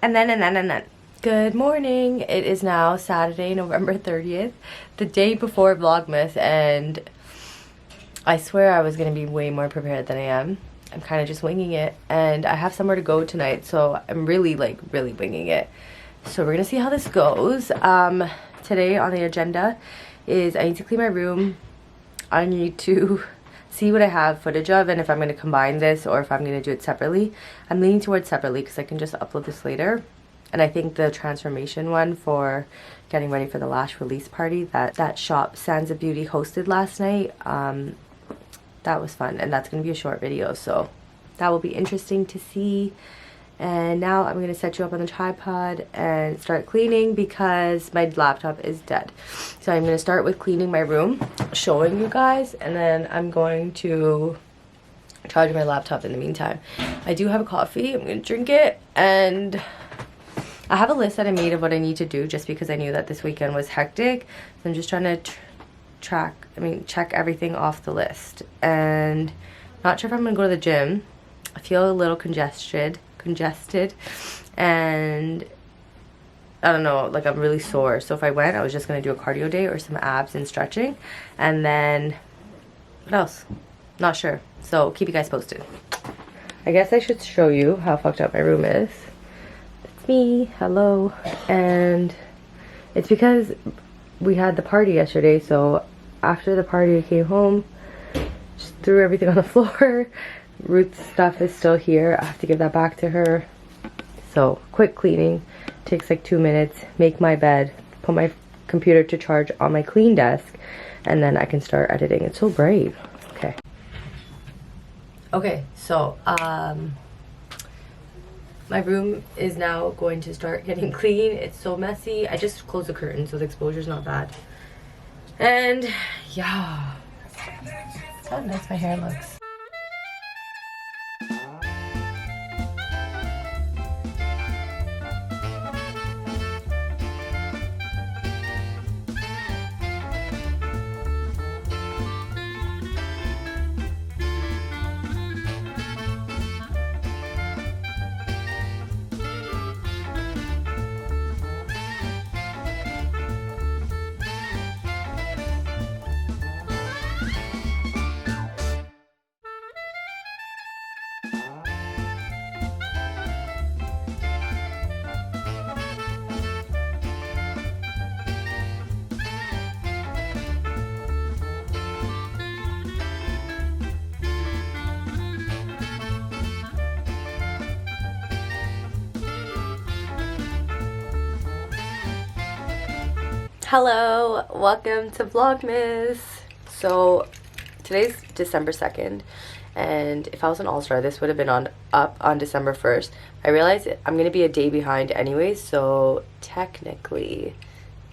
And then. Good morning. It is now Saturday, November 30th, the day before Vlogmas, and I swear I was going to be way more prepared than I am. I'm kind of just winging it, and I have somewhere to go tonight, so I'm really winging it. So we're going to see how this goes. Today on the agenda is I need to clean my room. I need to see what I have footage of and if I'm going to combine this or if I'm going to do it separately. I'm leaning towards separately because I can just upload this later. And I think the transformation one for getting ready for the lash release party that shop Sands of Beauty hosted last night, that was fun, and that's going to be a short video, so that will be interesting to see. And now I'm going to set you up on the tripod and start cleaning because my laptop is dead. So I'm going to start with cleaning my room, showing you guys, and then I'm going to charge my laptop in the meantime. I do have a coffee. I'm going to drink it, and I have a list that I made of what I need to do just because I knew that this weekend was hectic. So I'm just trying to check everything off the list. And not sure if I'm gonna go to the gym. I feel a little congested, and I don't know, like I'm really sore. So if I went, I was just gonna do a cardio day or some abs and stretching. And then, what else? Not sure. So keep you guys posted. I guess I should show you how fucked up my room is. Me, hello. And it's because we had the party yesterday, so after the party I came home, just threw everything on the floor. Ruth's stuff is still here. I have to give that back to her. So quick cleaning, takes like 2 minutes. Make my bed, put my computer to charge on my clean desk, and then I can start editing. It's so brave. Okay, so my room is now going to start getting clean. It's so messy. I just closed the curtain so the exposure's not bad. And yeah, that's how nice my hair looks. Hello, welcome to Vlogmas. So today's December 2nd, and if I was an all-star this would have been up on December 1st. I realize I'm gonna be a day behind anyways, so technically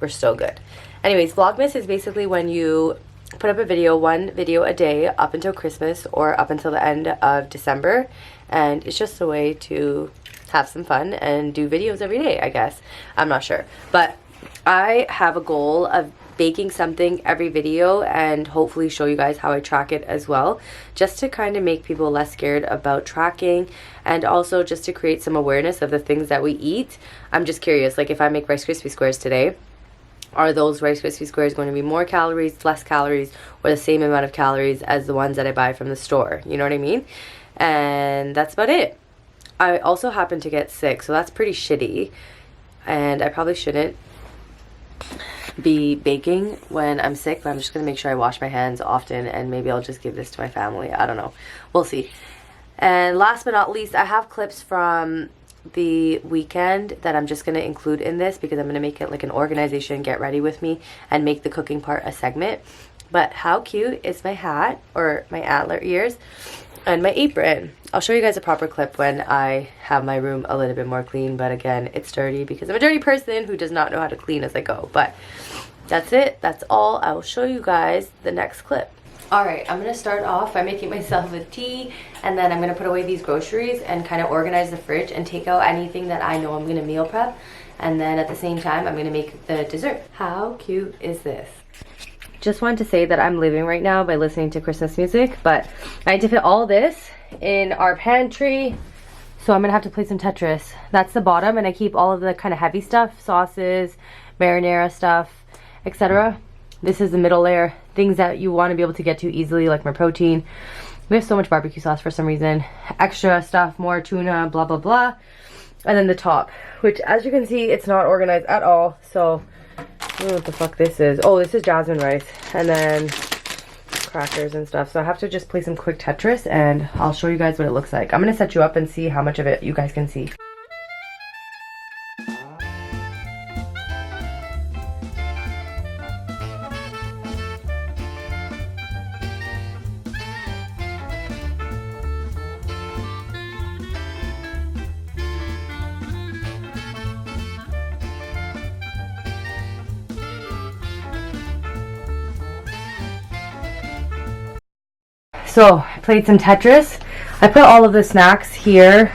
we're still good. Anyways, Vlogmas is basically when you put up a video, one video a day up until Christmas or up until the end of December, and it's just a way to have some fun and do videos every day, I guess. I'm not sure, but I have a goal of baking something every video and hopefully show you guys how I track it as well, just to kind of make people less scared about tracking, and also just to create some awareness of the things that we eat. I'm just curious, like if I make Rice Krispie squares today, are those Rice Krispie squares going to be more calories, less calories, or the same amount of calories as the ones that I buy from the store? You know what I mean? And that's about it. I also happen to get sick, so that's pretty shitty, and I probably shouldn't be baking when I'm sick, but I'm just gonna make sure I wash my hands often, and maybe I'll just give this to my family. I don't know, we'll see. And last but not least, I have clips from the weekend that I'm just gonna include in this because I'm gonna make it like an organization, get ready with me, and make the cooking part a segment. But how cute is my hat, or my antler ears, and my apron? I'll show you guys a proper clip when I have my room a little bit more clean, but again, it's dirty because I'm a dirty person who does not know how to clean as I go. But that's it, that's all. I will show you guys the next clip. Alright, I'm gonna start off by making myself a tea, and then I'm gonna put away these groceries and kind of organize the fridge and take out anything that I know I'm gonna meal prep, and then at the same time I'm gonna make the dessert. How cute is this? Just wanted to say that I'm living right now by listening to Christmas music, but I had to fit all this in our pantry, So I'm gonna have to play some Tetris. That's the bottom, and I keep all of the kind of heavy stuff, sauces, marinara stuff, etc. This is the middle layer, things that you want to be able to get to easily, like my protein. We have so much barbecue sauce for some reason. Extra stuff, more tuna, blah, blah, blah. And then the top, which as you can see, it's not organized at all. So, I don't know what the fuck this is. Oh, this is jasmine rice. And then crackers and stuff. So I have to just play some quick Tetris and I'll show you guys what it looks like. I'm going to set you up and see how much of it you guys can see. So I played some Tetris. I put all of the snacks here.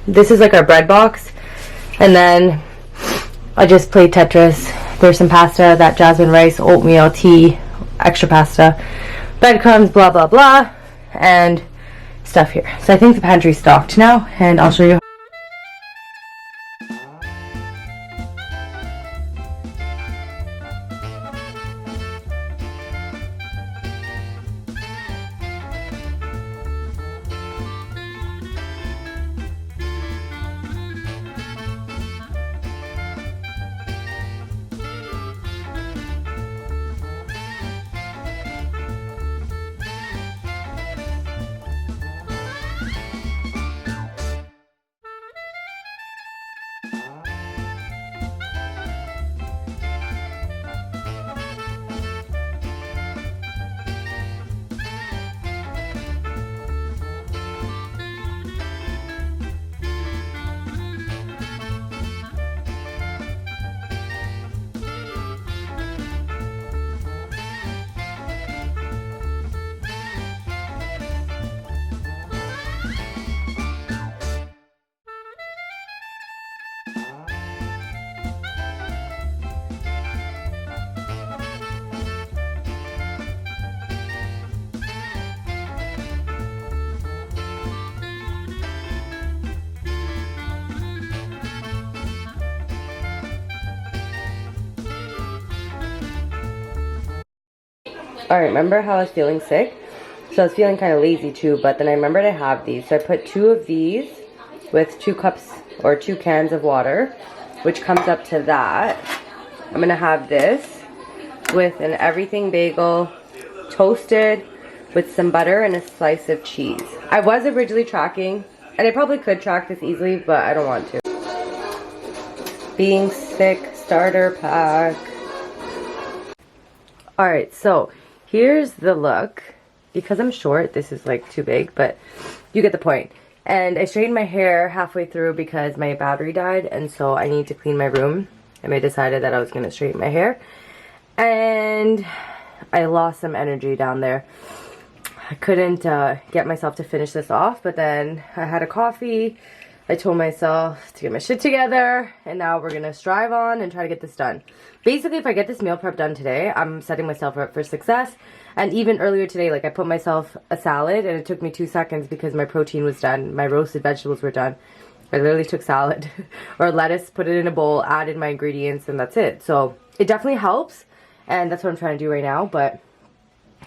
This is like our bread box. And then I just played Tetris. There's some pasta, that jasmine rice, oatmeal, tea, extra pasta, breadcrumbs, blah, blah, blah, and stuff here. So I think the pantry's stocked now, and I'll show you. Alright, remember how I was feeling sick? So I was feeling kind of lazy too, but then I remembered I have these. So I put 2 of these with 2 cups or 2 cans of water, which comes up to that. I'm going to have this with an everything bagel, toasted with some butter and a slice of cheese. I was originally tracking, and I probably could track this easily, but I don't want to. Being sick starter pack. Alright, so here's the look. Because I'm short, this is like too big, but you get the point. And I straightened my hair halfway through because my battery died, and so I need to clean my room. And I decided that I was going to straighten my hair. And I lost some energy down there. I couldn't get myself to finish this off, but then I had a coffee. I told myself to get my shit together, and now we're going to strive on and try to get this done. Basically, if I get this meal prep done today, I'm setting myself up for success. And even earlier today, like I put myself a salad, and it took me 2 seconds because my protein was done. My roasted vegetables were done. I literally took salad or lettuce, put it in a bowl, added my ingredients, and that's it. So it definitely helps, and that's what I'm trying to do right now, but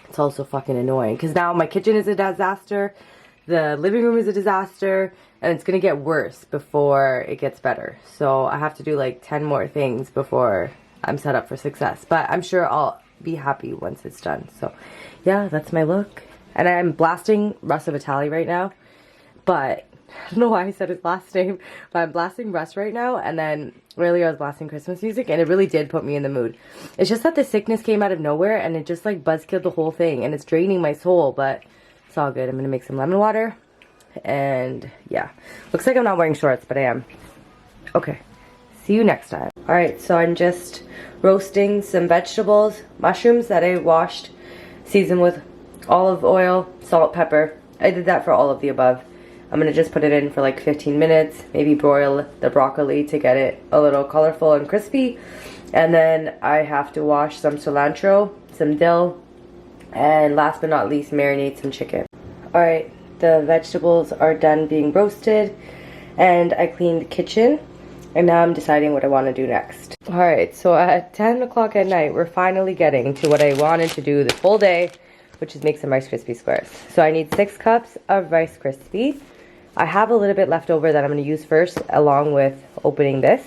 it's also fucking annoying because now my kitchen is a disaster, the living room is a disaster, and it's going to get worse before it gets better. So I have to do like 10 more things before I'm set up for success. But I'm sure I'll be happy once it's done. So yeah, that's my look. And I'm blasting Russ Vitale right now. But I don't know why I said his last name. But I'm blasting Russ right now. And then earlier I was blasting Christmas music. And it really did put me in the mood. It's just that the sickness came out of nowhere. And it just like buzzkilled the whole thing. And it's draining my soul. But it's all good. I'm going to make some lemon water. And yeah, looks like I'm not wearing shorts, but I am. Okay, see you next time. Alright, so I'm just roasting some vegetables, mushrooms that I washed, seasoned with olive oil, salt, pepper. I did that for all of the above. I'm gonna just put it in for like 15 minutes, maybe broil the broccoli to get it a little colorful and crispy. And then I have to wash some cilantro, some dill, and last but not least, marinate some chicken. Alright. The vegetables are done being roasted, and I cleaned the kitchen, and now I'm deciding what I want to do next. Alright, so at 10 o'clock at night, we're finally getting to what I wanted to do this whole day, which is make some Rice Krispie squares. So I need 6 cups of Rice Krispie. I have a little bit left over that I'm going to use first, along with opening this.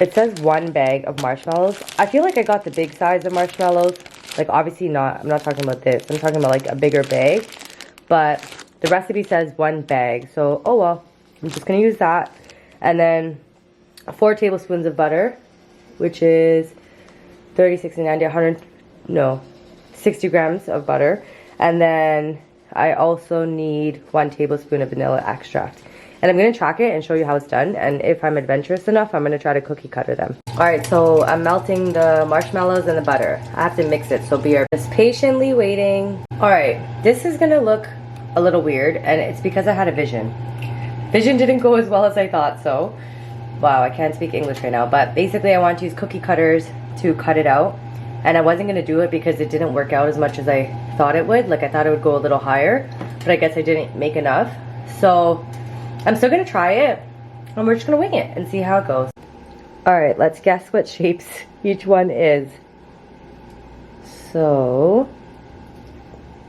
It says 1 bag of marshmallows. I feel like I got the big size of marshmallows. Like, obviously not, I'm not talking about this. I'm talking about like a bigger bag. But the recipe says 1 bag. So, oh well. I'm just going to use that. And then 4 tablespoons of butter, which is 30, 60, 90, 100, no, 60 grams of butter. And then I also need 1 tablespoon of vanilla extract. And I'm going to track it and show you how it's done. And if I'm adventurous enough, I'm going to try to cookie cutter them. Alright, so I'm melting the marshmallows and the butter. I have to mix it, so be just patiently waiting. Alright, this is going to look a little weird, and it's because I had a vision. Vision didn't go as well as I thought, so wow, I can't speak English right now. But basically I want to use cookie cutters to cut it out. And I wasn't going to do it because it didn't work out as much as I thought it would. Like, I thought it would go a little higher, but I guess I didn't make enough. So I'm still going to try it, and we're just going to wing it and see how it goes. Alright, let's guess what shapes each one is. So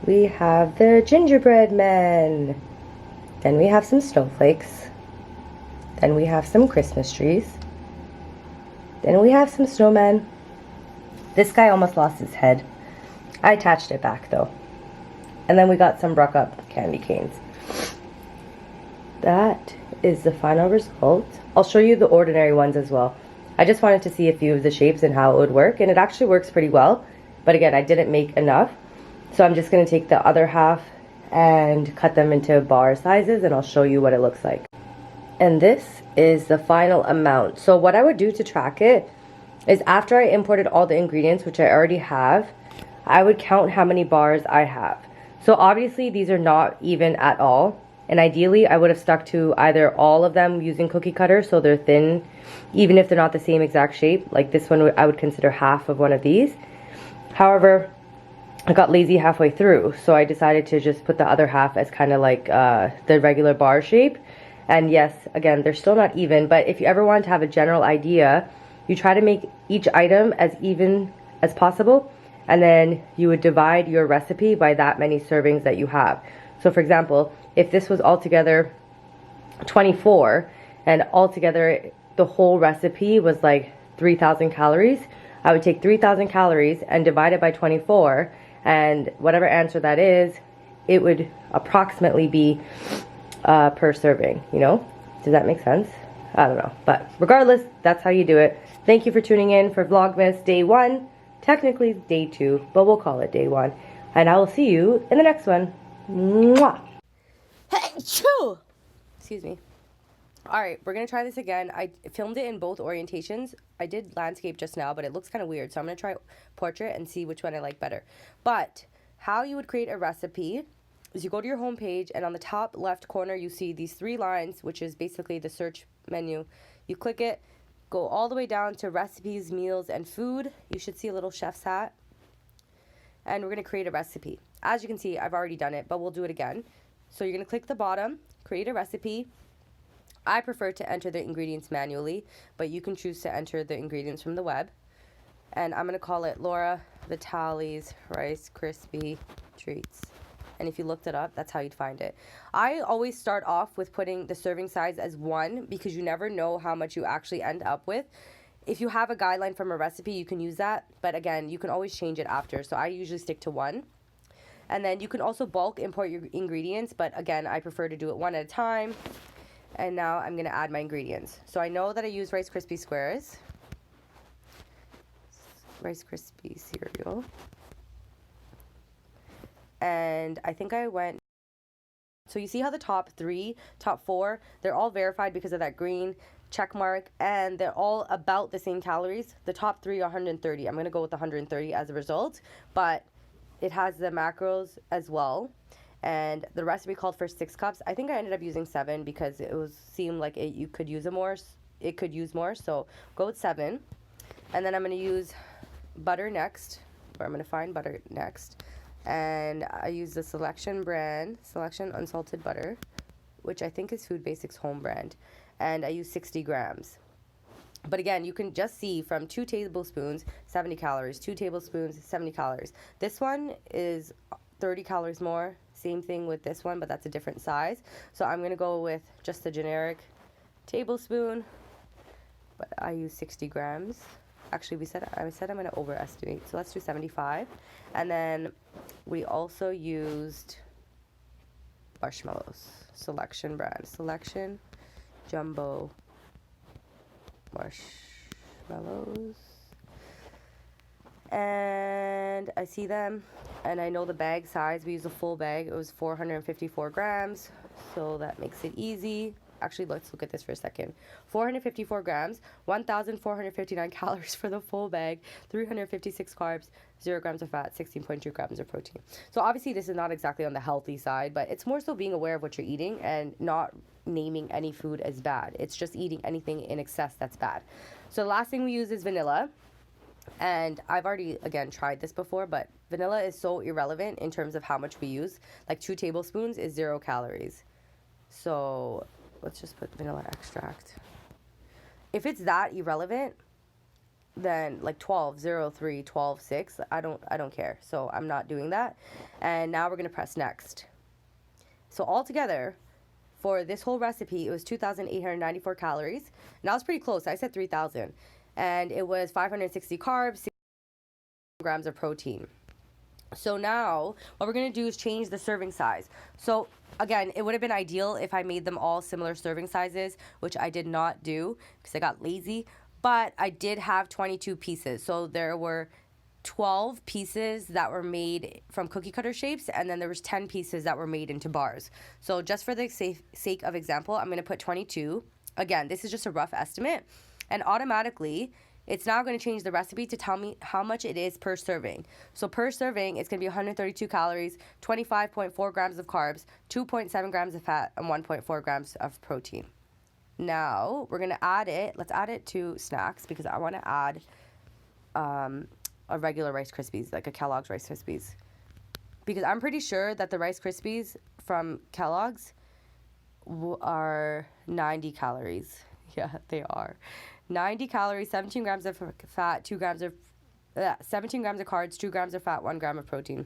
we have the gingerbread men. Then we have some snowflakes. Then we have some Christmas trees. Then we have some snowmen. This guy almost lost his head. I attached it back though. And then we got some Bruck Up candy canes. That is the final result. I'll show you the ordinary ones as well. I just wanted to see a few of the shapes and how it would work, and it actually works pretty well. But again, I didn't make enough. So I'm just going to take the other half and cut them into bar sizes, and I'll show you what it looks like. And this is the final amount. So what I would do to track it is, after I imported all the ingredients, which I already have, I would count how many bars I have. So obviously these are not even at all. And ideally I would have stuck to either all of them using cookie cutter so they're thin, even if they're not the same exact shape. Like this one, I would consider half of one of these. However, I got lazy halfway through, so I decided to just put the other half as kind of like the regular bar shape. And yes, again, they're still not even, but if you ever want to have a general idea, you try to make each item as even as possible, and then you would divide your recipe by that many servings that you have. So for example, if this was altogether 24, and altogether the whole recipe was like 3,000 calories, I would take 3,000 calories and divide it by 24, and whatever answer that is, it would approximately be per serving, you know? Does that make sense? I don't know. But regardless, that's how you do it. Thank you for tuning in for Vlogmas Day 1. Technically Day 2, but we'll call it Day 1. And I will see you in the next one. Mwah! Hey, choo! Excuse me. Alright, we're going to try this again. I filmed it in both orientations. I did landscape just now, but it looks kind of weird. So I'm going to try portrait and see which one I like better. But how you would create a recipe is you go to your home page, and on the top left corner you see these 3 lines, which is basically the search menu. You click it, go all the way down to recipes, meals, and food. You should see a little chef's hat. And we're going to create a recipe. As you can see, I've already done it, but we'll do it again. So you're going to click the bottom, create a recipe. I prefer to enter the ingredients manually, but you can choose to enter the ingredients from the web. And I'm going to call it Laura Vitale's Rice Krispie Treats. And if you looked it up, that's how you'd find it. I always start off with putting the serving size as 1, because you never know how much you actually end up with. If you have a guideline from a recipe, you can use that. But again, you can always change it after. So I usually stick to 1. And then you can also bulk import your ingredients. But again, I prefer to do it 1 at a time. And now I'm going to add my ingredients. So I know that I use Rice Krispie squares. Rice Krispie cereal. And I think I went... So you see how the top 4, they're all verified because of that green check mark. And they're all about the same calories. The top 3 are 130. I'm going to go with 130 as a result. But it has the macros as well. And the recipe called for 6 cups. I think I ended up using 7 because it seemed like you could use more. It could use more, so go with 7. And then I'm going to use butter next, or I'm going to find butter next. And I use the Selection brand, Selection unsalted butter. which I think is Food Basics home brand, and I use 60 grams. But again, you can just see from 2 tablespoons, 70 calories, 2 tablespoons, 70 calories. This one is 30 calories more. Same thing with this one, but that's a different size. So I'm going to go with just the generic tablespoon, but I use 60 grams. Actually, I said I'm going to overestimate, so let's do 75. And then we also used marshmallows, Selection brand, Selection Jumbo marshmallows. And I see them, and I know the bag size. We use a full bag. It was 454 grams, so that makes it easy. Actually, let's look at this for a second. 454 grams, 1,459 calories for the full bag, 356 carbs, 0 grams of fat, 16.2 grams of protein. So obviously this is not exactly on the healthy side, but it's more so being aware of what you're eating and not naming any food as bad. It's just eating anything in excess that's bad. So the last thing we use is vanilla. And I've already, again, tried this before, but vanilla is so irrelevant in terms of how much we use. Like 2 tablespoons is 0 calories. So let's just put vanilla extract. If it's that irrelevant, then like 12.03, 12.6, I don't care. So I'm not doing that. And now we're going to press next. So altogether, for this whole recipe, it was 2,894 calories. And that was pretty close. I said 3,000. And it was 560 carbs, 6 grams of protein. So now what we're going to do is change the serving size. So again, it would have been ideal if I made them all similar serving sizes, which I did not do because I got lazy. But I did have 22 pieces. So there were 12 pieces that were made from cookie cutter shapes, and then there was 10 pieces that were made into bars. So just for the sake of example, I'm going to put 22. Again, this is just a rough estimate. And automatically, it's now going to change the recipe to tell me how much it is per serving. So per serving, it's going to be 132 calories, 25.4 grams of carbs, 2.7 grams of fat, and 1.4 grams of protein. Now, we're going to add it. Let's add it to snacks because I want to add a regular Rice Krispies, like a Kellogg's Rice Krispies. Because I'm pretty sure that the Rice Krispies from Kellogg's are 90 calories. Yeah, they are. 90 calories, 17 grams of fat, 17 grams of carbs, 2 grams of fat, 1 gram of protein.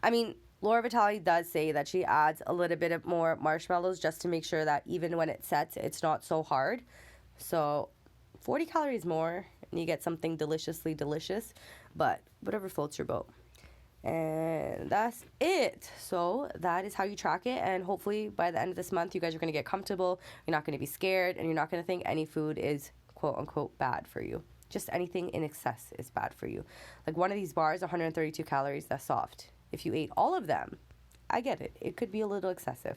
I mean, Laura Vitale does say that she adds a little bit of more marshmallows just to make sure that even when it sets, it's not so hard. So 40 calories more, and you get something deliciously delicious, but whatever floats your boat. And that's it. So that is how you track it, and hopefully by the end of this month you guys are going to get comfortable. You're not going to be scared, and you're not going to think any food is quote unquote bad for you. Just anything in excess is bad for you. Like one of these bars, 132 calories, that's soft. If you ate all of them, I get it, it could be a little excessive.